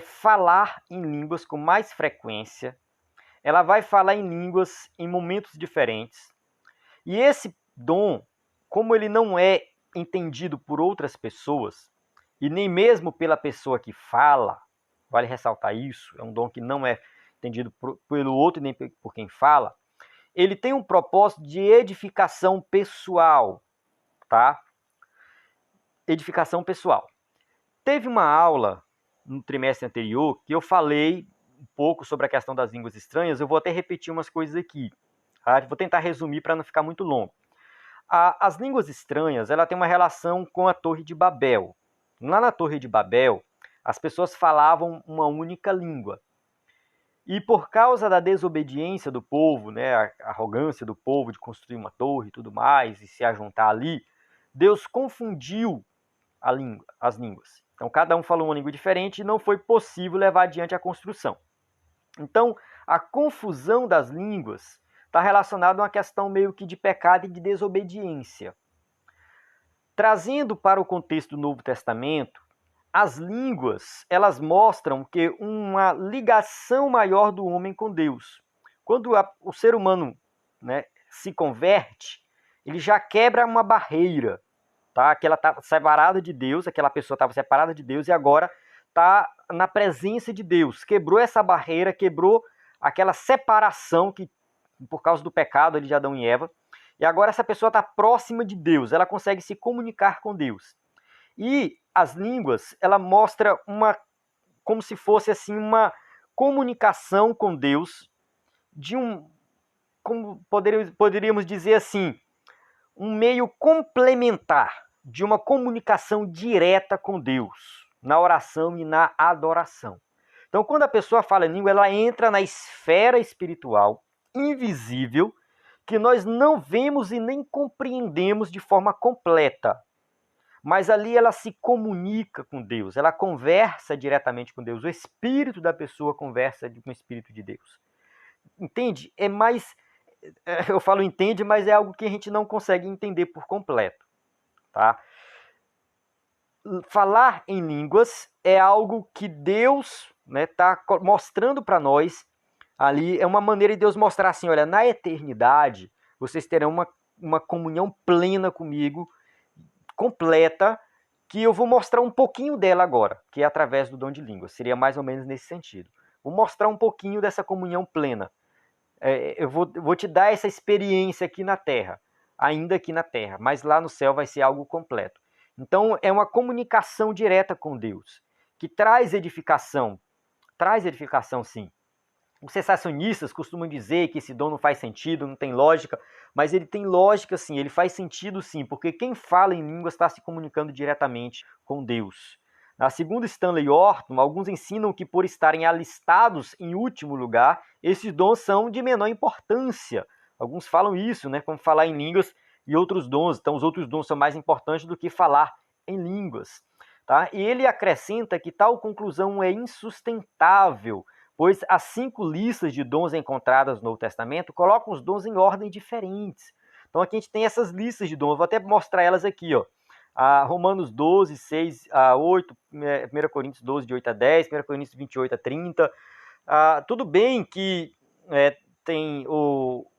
falar em línguas com mais frequência, ela vai falar em línguas em momentos diferentes. E esse dom, como ele não é entendido por outras pessoas, e nem mesmo pela pessoa que fala, vale ressaltar isso, é um dom que não é entendido pelo outro e nem por quem fala, ele tem um propósito de edificação pessoal, tá? Edificação pessoal. Teve uma aula no trimestre anterior que eu falei um pouco sobre a questão das línguas estranhas, eu vou até repetir umas coisas aqui, tá? Vou tentar resumir para não ficar muito longo. As línguas estranhas, ela tem uma relação com a Torre de Babel. Lá na Torre de Babel, as pessoas falavam uma única língua. E por causa da desobediência do povo, né, a arrogância do povo de construir uma torre e tudo mais, e se ajuntar ali, Deus confundiu as línguas. Então, cada um falou uma língua diferente e não foi possível levar adiante a construção. Então, a confusão das línguas está relacionada a uma questão meio que de pecado e de desobediência. Trazendo para o contexto do Novo Testamento, as línguas, elas mostram que uma ligação maior do homem com Deus. Quando o ser humano, né, se converte, ele já quebra uma barreira, tá? Que ela está separada de Deus, aquela pessoa estava separada de Deus e agora está na presença de Deus. Quebrou essa barreira, quebrou aquela separação que, por causa do pecado ali de Adão e Eva, e agora essa pessoa está próxima de Deus, ela consegue se comunicar com Deus. E as línguas, ela mostra como se fosse assim uma comunicação com Deus de como poderíamos dizer assim, um meio complementar de uma comunicação direta com Deus, na oração e na adoração. Então, quando a pessoa fala em língua, ela entra na esfera espiritual invisível que nós não vemos e nem compreendemos de forma completa. Mas ali ela se comunica com Deus, ela conversa diretamente com Deus. O espírito da pessoa conversa com o espírito de Deus. Entende? É mais, eu falo entende, mas é algo que a gente não consegue entender por completo, tá? Falar em línguas é algo que Deus, né, tá mostrando para nós ali, é uma maneira de Deus mostrar assim, olha, na eternidade vocês terão uma comunhão plena comigo, completa, que eu vou mostrar um pouquinho dela agora, que é através do dom de línguas. Seria mais ou menos nesse sentido. Vou mostrar um pouquinho dessa comunhão plena. Eu vou te dar essa experiência aqui na Terra, ainda aqui na Terra, mas lá no céu vai ser algo completo. Então, é uma comunicação direta com Deus, que traz edificação sim. Os cessacionistas costumam dizer que esse dom não faz sentido, não tem lógica, mas ele tem lógica sim, ele faz sentido sim, porque quem fala em línguas está se comunicando diretamente com Deus. Segundo Stanley Orton, alguns ensinam que por estarem alistados em último lugar, esses dons são de menor importância. Alguns falam isso, né, como falar em línguas e outros dons. Então os outros dons são mais importantes do que falar em línguas. Tá? E ele acrescenta que tal conclusão é insustentável, pois as 5 listas de dons encontradas no Novo Testamento colocam os dons em ordem diferentes. Então aqui a gente tem essas listas de dons, vou até mostrar elas aqui, ó. Romanos 12, 6 a 8, 1 Coríntios 12, de 8 a 10, 1 Coríntios 28 a 30. Tudo bem que tem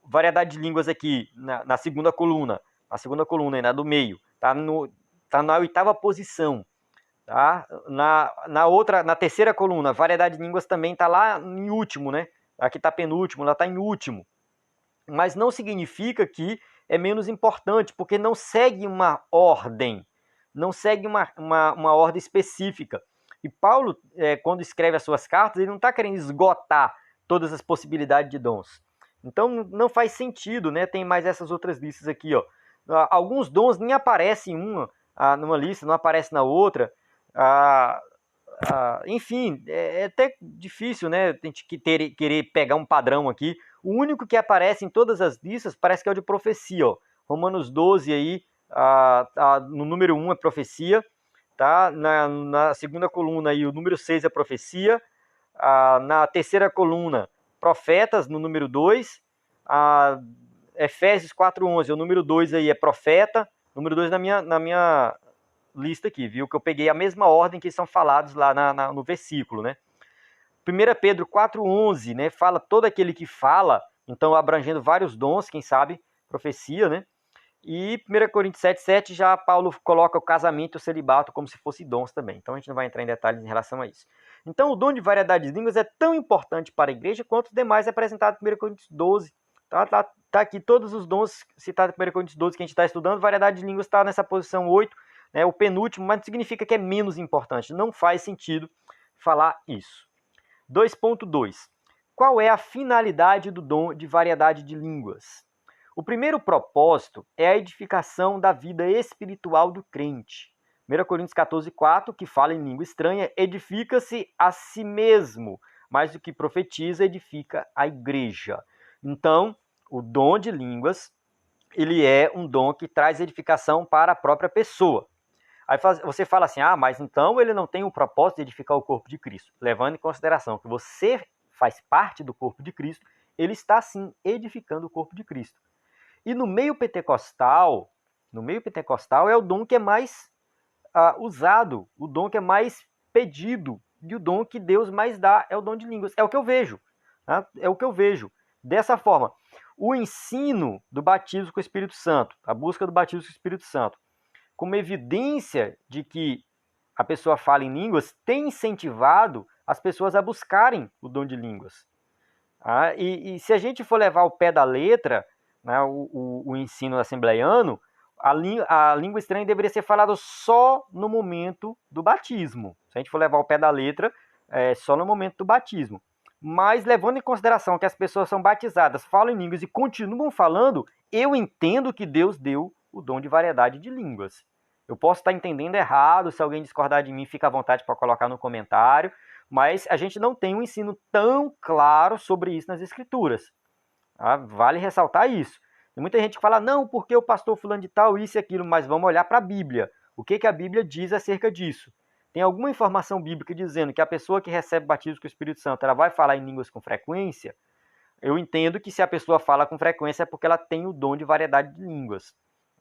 variedade de línguas aqui na segunda coluna, na do meio, tá na 8ª posição. Tá? Na terceira coluna, variedade de línguas também está lá em último, né? Aqui está penúltimo, lá está em último. Mas não significa que é menos importante, porque não segue uma ordem, não segue uma ordem específica. E Paulo, quando escreve as suas cartas, ele não está querendo esgotar todas as possibilidades de dons. Então não faz sentido, né? Tem mais essas outras listas aqui, ó. Alguns dons nem aparecem numa lista, não aparece na outra. Enfim, é até difícil, né? A gente querer pegar um padrão aqui. O único que aparece em todas as listas parece que é o de profecia, ó. Romanos 12 aí, no número 1 é profecia, tá? Na segunda coluna aí, o número 6 é profecia. Na terceira coluna, profetas, no número 2. Efésios 4:11, o número 2 aí é profeta. Número 2 na minha lista aqui, viu? Que eu peguei a mesma ordem que são falados lá no versículo, né? 1 Pedro 4:11, né? Fala todo aquele que fala, então abrangendo vários dons, quem sabe, profecia, né? E 1 Coríntios 7:7 já Paulo coloca o casamento e o celibato como se fossem dons também. Então a gente não vai entrar em detalhes em relação a isso. Então o dom de variedade de línguas é tão importante para a igreja quanto os demais apresentados em 1 Coríntios 12. Tá aqui todos os dons citados em 1 Coríntios 12 que a gente está estudando. Variedade de línguas está nessa posição 8, né, o penúltimo, mas não significa que é menos importante. Não faz sentido falar isso. 2.2. Qual é a finalidade do dom de variedade de línguas? O primeiro propósito é a edificação da vida espiritual do crente. 1 Coríntios 14:4, que fala em língua estranha, edifica-se a si mesmo, mas o que profetiza edifica a igreja. Então, o dom de línguas, ele é um dom que traz edificação para a própria pessoa. Aí você fala assim, mas então ele não tem o propósito de edificar o corpo de Cristo. Levando em consideração que você faz parte do corpo de Cristo, ele está sim edificando o corpo de Cristo. E no meio pentecostal é o dom que é mais usado, o dom que é mais pedido, e o dom que Deus mais dá é o dom de línguas. É o que eu vejo. Tá? É o que eu vejo. Dessa forma, o ensino do batismo com o Espírito Santo, a busca do batismo com o Espírito Santo, como evidência de que a pessoa fala em línguas, tem incentivado as pessoas a buscarem o dom de línguas. E se a gente for levar ao pé da letra, né, o ensino assembleiano, a língua estranha deveria ser falada só no momento do batismo. Se a gente for levar ao pé da letra, só no momento do batismo. Mas levando em consideração que as pessoas são batizadas, falam em línguas e continuam falando, eu entendo que Deus deu o dom de variedade de línguas. Eu posso estar entendendo errado, se alguém discordar de mim, fica à vontade para colocar no comentário, mas a gente não tem um ensino tão claro sobre isso nas Escrituras. Vale ressaltar isso. Tem muita gente que fala, não, porque o pastor fulano de tal, isso e aquilo, mas vamos olhar para a Bíblia. O que a Bíblia diz acerca disso? Tem alguma informação bíblica dizendo que a pessoa que recebe batismo com o Espírito Santo, ela vai falar em línguas com frequência? Eu entendo que se a pessoa fala com frequência é porque ela tem o dom de variedade de línguas.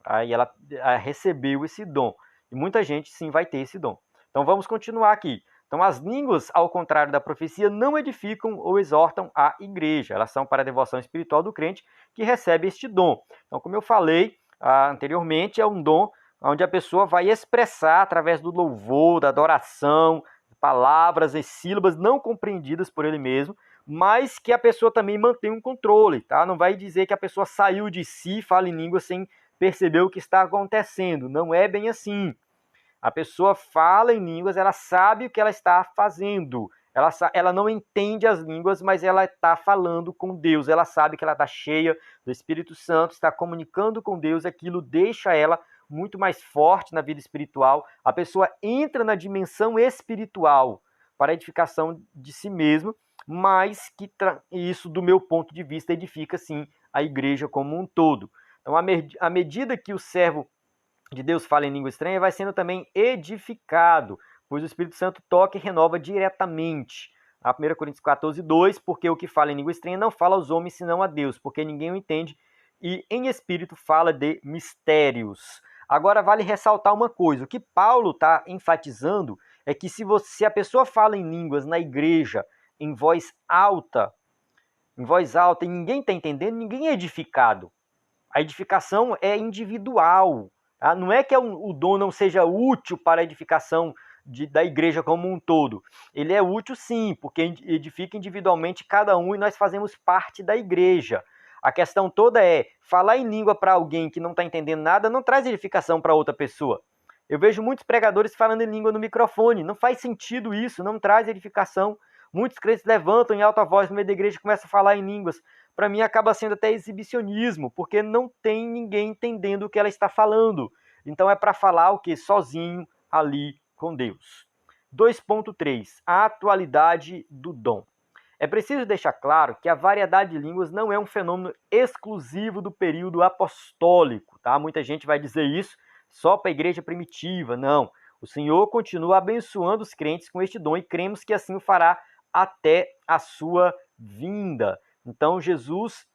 Aí ela recebeu esse dom. E muita gente, sim, vai ter esse dom. Então vamos continuar aqui. Então as línguas, ao contrário da profecia, não edificam ou exortam a igreja. Elas são para a devoção espiritual do crente que recebe este dom. Então, como eu falei anteriormente, é um dom onde a pessoa vai expressar através do louvor, da adoração, palavras e sílabas não compreendidas por ele mesmo, mas que a pessoa também mantém um controle, tá? Não vai dizer que a pessoa saiu de si, fala em língua sem perceber o que está acontecendo. Não é bem assim. A pessoa fala em línguas, ela sabe o que ela está fazendo. Ela não entende as línguas, mas ela está falando com Deus. Ela sabe que ela está cheia do Espírito Santo, está comunicando com Deus. Aquilo deixa ela muito mais forte na vida espiritual. A pessoa entra na dimensão espiritual para a edificação de si mesma, mas que isso, do meu ponto de vista, edifica, sim, a igreja como um todo. Então, à medida que o servo de Deus fala em língua estranha, vai sendo também edificado, pois o Espírito Santo toca e renova diretamente. A 1 Coríntios 14:2, porque o que fala em língua estranha não fala aos homens, senão a Deus, porque ninguém o entende, e em espírito fala de mistérios. Agora vale ressaltar uma coisa, o que Paulo está enfatizando é que se a pessoa fala em línguas na igreja, em voz alta, e ninguém está entendendo, ninguém é edificado. A edificação é individual. Tá? Não é que o dom não seja útil para a edificação da igreja como um todo. Ele é útil sim, porque edifica individualmente cada um e nós fazemos parte da igreja. A questão toda é, falar em língua para alguém que não está entendendo nada não traz edificação para outra pessoa. Eu vejo muitos pregadores falando em língua no microfone. Não faz sentido isso, não traz edificação. Muitos crentes levantam em alta voz no meio da igreja e começam a falar em línguas. Para mim acaba sendo até exibicionismo, porque não tem ninguém entendendo o que ela está falando. Então é para falar o que? Sozinho ali com Deus. 2.3. A atualidade do dom. É preciso deixar claro que a variedade de línguas não é um fenômeno exclusivo do período apostólico, tá? Muita gente vai dizer isso só para a igreja primitiva. Não. O Senhor continua abençoando os crentes com este dom e cremos que assim o fará até a sua vinda. Então Jesus,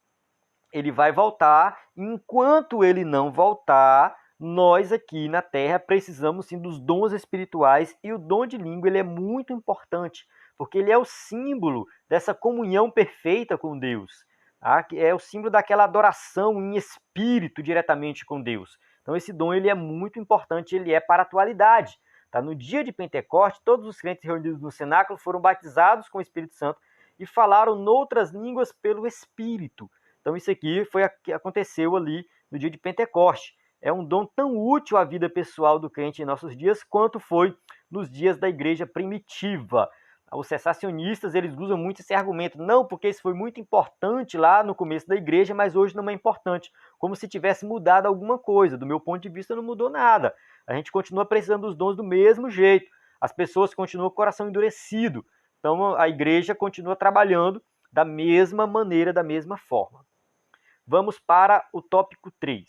ele vai voltar. Enquanto ele não voltar, nós aqui na Terra precisamos sim dos dons espirituais, e o dom de língua ele é muito importante, porque ele é o símbolo dessa comunhão perfeita com Deus. Tá? É o símbolo daquela adoração em espírito diretamente com Deus. Então esse dom ele é muito importante, ele é para a atualidade. Tá? No dia de Pentecostes, todos os crentes reunidos no cenáculo foram batizados com o Espírito Santo e falaram noutras línguas pelo Espírito. Então isso aqui foi o que aconteceu ali no dia de Pentecostes. É um dom tão útil à vida pessoal do crente em nossos dias quanto foi nos dias da igreja primitiva. Os cessacionistas, eles usam muito esse argumento. Não, porque isso foi muito importante lá no começo da igreja, mas hoje não é importante. Como se tivesse mudado alguma coisa. Do meu ponto de vista, não mudou nada. A gente continua precisando dos dons do mesmo jeito. As pessoas continuam com o coração endurecido. Então, a igreja continua trabalhando da mesma maneira, da mesma forma. Vamos para o tópico 3.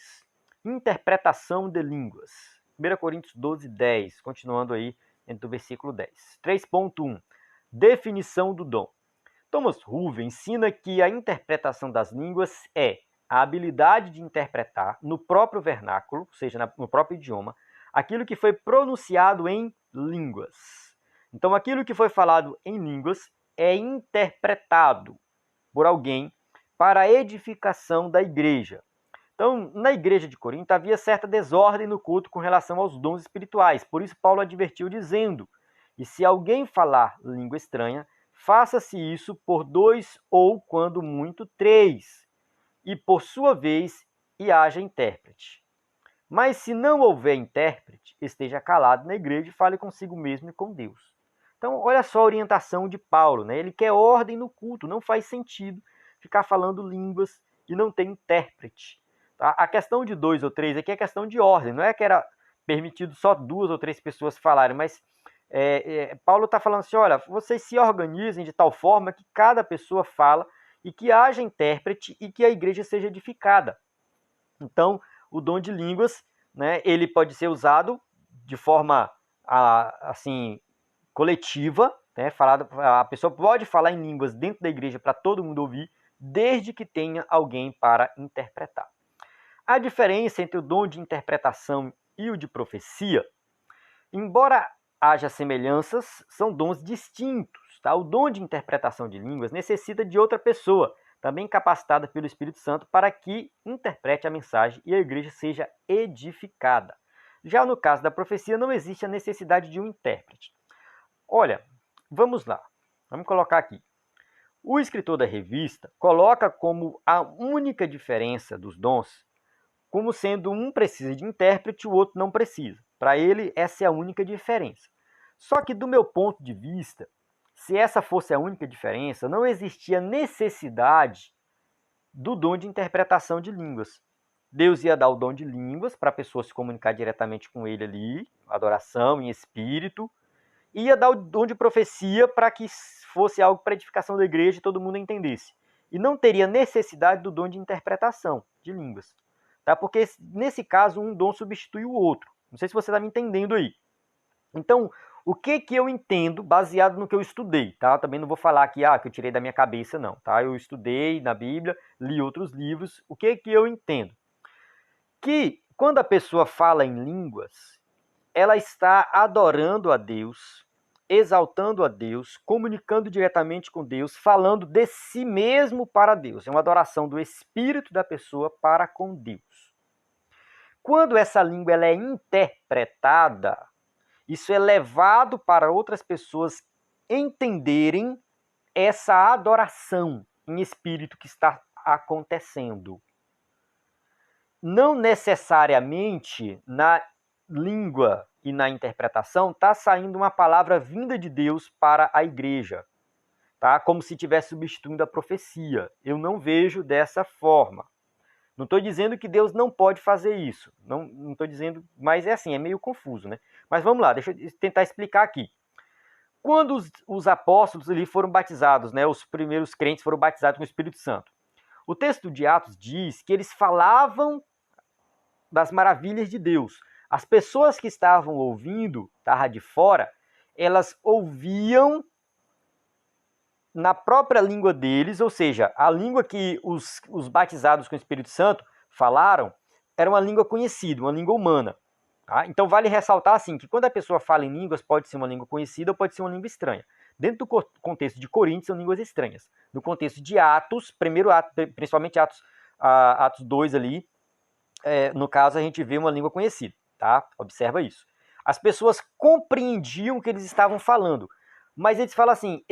Interpretação de línguas. 1 Coríntios 12, 10. Continuando aí dentro do versículo 10. 3.1. Definição do dom. Thomas Ruve ensina que a interpretação das línguas é a habilidade de interpretar no próprio vernáculo, ou seja, no próprio idioma, aquilo que foi pronunciado em línguas. Então, aquilo que foi falado em línguas é interpretado por alguém para a edificação da igreja. Então, na igreja de Corinto havia certa desordem no culto com relação aos dons espirituais. Por isso, Paulo advertiu dizendo: e se alguém falar língua estranha, faça-se isso por 2 ou, quando muito, 3, e por sua vez, e haja intérprete. Mas se não houver intérprete, esteja calado na igreja e fale consigo mesmo e com Deus. Então, olha só a orientação de Paulo, né? Ele quer ordem no culto, não faz sentido ficar falando línguas e não ter intérprete. Tá? A questão de 2 ou 3 aqui é questão de ordem, não é que era permitido só 2 ou 3 pessoas falarem, mas Paulo está falando assim, olha, vocês se organizem de tal forma que cada pessoa fala e que haja intérprete e que a igreja seja edificada. Então, o dom de línguas, né, ele pode ser usado de forma assim coletiva, né, a pessoa pode falar em línguas dentro da igreja para todo mundo ouvir, desde que tenha alguém para interpretar. A diferença entre o dom de interpretação e o de profecia, embora haja semelhanças, são dons distintos. Tá? O dom de interpretação de línguas necessita de outra pessoa, também capacitada pelo Espírito Santo, para que interprete a mensagem e a igreja seja edificada. Já no caso da profecia, não existe a necessidade de um intérprete. Olha, vamos lá. Vamos colocar aqui. O escritor da revista coloca como a única diferença dos dons, como sendo um precisa de intérprete e o outro não precisa. Para ele, essa é a única diferença. Só que, do meu ponto de vista, se essa fosse a única diferença, não existia necessidade do dom de interpretação de línguas. Deus ia dar o dom de línguas para a pessoa se comunicar diretamente com ele ali, adoração em espírito, e ia dar o dom de profecia para que fosse algo para edificação da igreja e todo mundo entendesse. E não teria necessidade do dom de interpretação de línguas. Tá? Porque, nesse caso, um dom substitui o outro. Não sei se você está me entendendo aí. Então, o que eu entendo baseado no que eu estudei, tá? Também não vou falar aqui, que eu tirei da minha cabeça, não, tá? Eu estudei na Bíblia, li outros livros. O que eu entendo? Que quando a pessoa fala em línguas, ela está adorando a Deus, exaltando a Deus, comunicando diretamente com Deus, falando de si mesmo para Deus. É uma adoração do espírito da pessoa para com Deus. Quando essa língua ela é interpretada, isso é levado para outras pessoas entenderem essa adoração em espírito que está acontecendo. Não necessariamente na língua e na interpretação está saindo uma palavra vinda de Deus para a igreja, tá? Como se estivesse substituindo a profecia. Eu não vejo dessa forma. Não estou dizendo que Deus não pode fazer isso. Não estou dizendo, mas é assim, é meio confuso, né? Mas vamos lá, deixa eu tentar explicar aqui. Quando os apóstolos ali foram batizados, né? Os primeiros crentes foram batizados com o Espírito Santo. O texto de Atos diz que eles falavam das maravilhas de Deus. As pessoas que estavam ouvindo, estavam de fora, elas ouviam na própria língua deles, ou seja, a língua que os batizados com o Espírito Santo falaram era uma língua conhecida, uma língua humana. Tá? Então vale ressaltar assim que quando a pessoa fala em línguas, pode ser uma língua conhecida ou pode ser uma língua estranha. Dentro do contexto de Coríntios, são línguas estranhas. No contexto de Atos, primeiro ato, principalmente Atos 2 ali, no caso a gente vê uma língua conhecida. Tá? Observa isso. As pessoas compreendiam o que eles estavam falando, mas eles falam assim,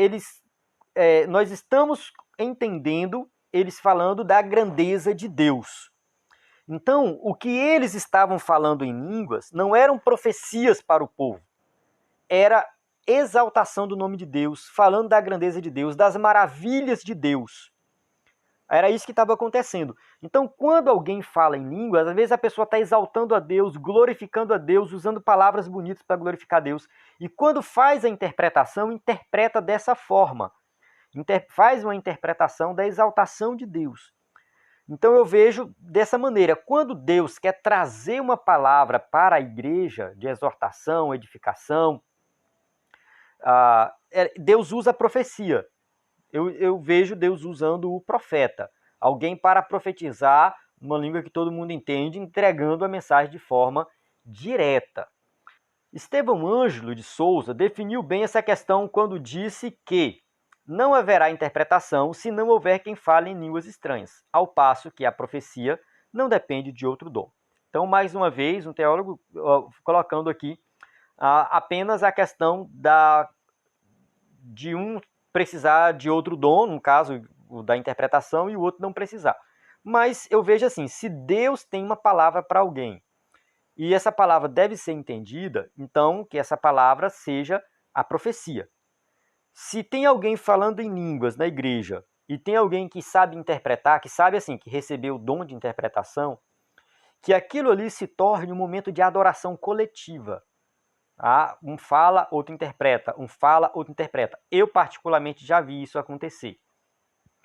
nós estamos entendendo eles falando da grandeza de Deus. Então, o que eles estavam falando em línguas não eram profecias para o povo, era exaltação do nome de Deus, falando da grandeza de Deus, das maravilhas de Deus. Era isso que estava acontecendo. Então, quando alguém fala em línguas, às vezes a pessoa está exaltando a Deus, glorificando a Deus, usando palavras bonitas para glorificar a Deus. E quando faz a interpretação, interpreta dessa forma. Faz uma interpretação da exaltação de Deus. Então eu vejo dessa maneira, quando Deus quer trazer uma palavra para a igreja de exortação, edificação, Deus usa a profecia. Eu vejo Deus usando o profeta, alguém para profetizar uma língua que todo mundo entende, entregando a mensagem de forma direta. Estevão Ângelo de Souza definiu bem essa questão quando disse que não haverá interpretação se não houver quem fale em línguas estranhas, ao passo que a profecia não depende de outro dom. Então, mais uma vez, um teólogo colocando aqui apenas a questão de um precisar de outro dom, no caso o da interpretação, e o outro não precisar. Mas eu vejo assim, se Deus tem uma palavra para alguém, e essa palavra deve ser entendida, então que essa palavra seja a profecia. Se tem alguém falando em línguas na igreja e tem alguém que sabe interpretar, que sabe assim, que recebeu o dom de interpretação, que aquilo ali se torne um momento de adoração coletiva. Um fala, outro interpreta. Um fala, outro interpreta. Eu particularmente já vi isso acontecer.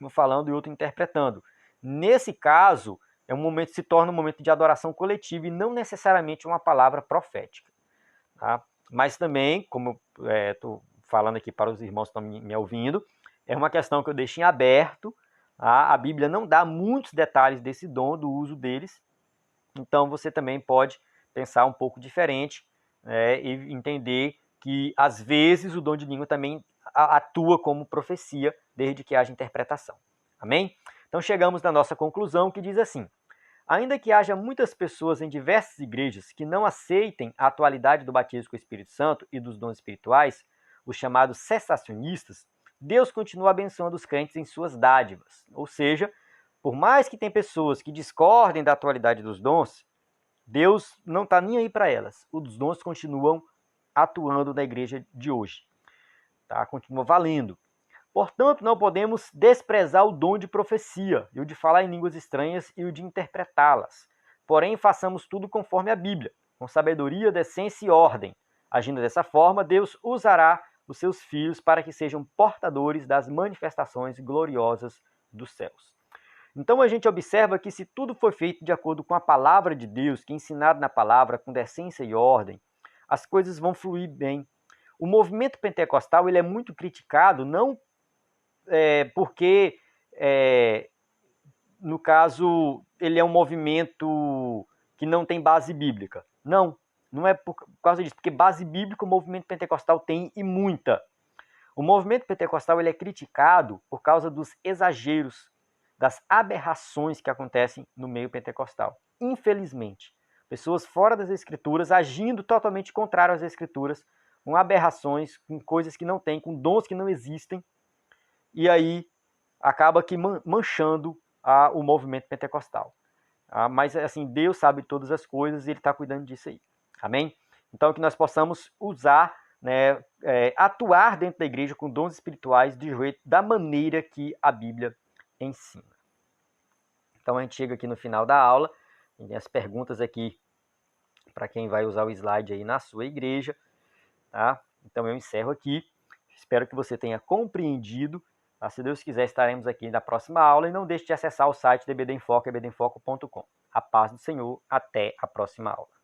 Um falando e outro interpretando. Nesse caso, se torna um momento de adoração coletiva e não necessariamente uma palavra profética. Tá? Mas também, como estou falando aqui para os irmãos que estão me ouvindo, é uma questão que eu deixo em aberto. A Bíblia não dá muitos detalhes desse dom, do uso deles. Então você também pode pensar um pouco diferente e entender que às vezes o dom de língua também atua como profecia, desde que haja interpretação. Amém? Então chegamos na nossa conclusão, que diz assim: ainda que haja muitas pessoas em diversas igrejas que não aceitem a atualidade do batismo com o Espírito Santo e dos dons espirituais, os chamados cessacionistas, Deus continua abençoando os crentes em suas dádivas. Ou seja, por mais que tem pessoas que discordem da atualidade dos dons, Deus não está nem aí para elas. Os dons continuam atuando na igreja de hoje. Tá? Continua valendo. Portanto, não podemos desprezar o dom de profecia, e o de falar em línguas estranhas e o de interpretá-las. Porém, façamos tudo conforme a Bíblia, com sabedoria, decência e ordem. Agindo dessa forma, Deus usará os seus filhos para que sejam portadores das manifestações gloriosas dos céus. Então a gente observa que se tudo for feito de acordo com a palavra de Deus, que é ensinado na palavra com decência e ordem, as coisas vão fluir bem. O movimento pentecostal ele é muito criticado, não porque, no caso, ele é um movimento que não tem base bíblica. Não é por causa disso, porque base bíblica o movimento pentecostal tem e muita. O movimento pentecostal ele é criticado por causa dos exageros, das aberrações que acontecem no meio pentecostal. Infelizmente, pessoas fora das escrituras agindo totalmente contrário às escrituras, com aberrações, com coisas que não tem, com dons que não existem, e aí acaba que manchando o movimento pentecostal. Mas assim, Deus sabe todas as coisas e Ele está cuidando disso aí. Amém? Então que nós possamos usar, atuar dentro da igreja com dons espirituais da maneira que a Bíblia ensina. Então a gente chega aqui no final da aula, tem as perguntas aqui para quem vai usar o slide aí na sua igreja, tá? Então eu encerro aqui, espero que você tenha compreendido, tá? Se Deus quiser estaremos aqui na próxima aula e não deixe de acessar o site do EBD em Foco, ebdenfoco.com. A paz do Senhor, até a próxima aula.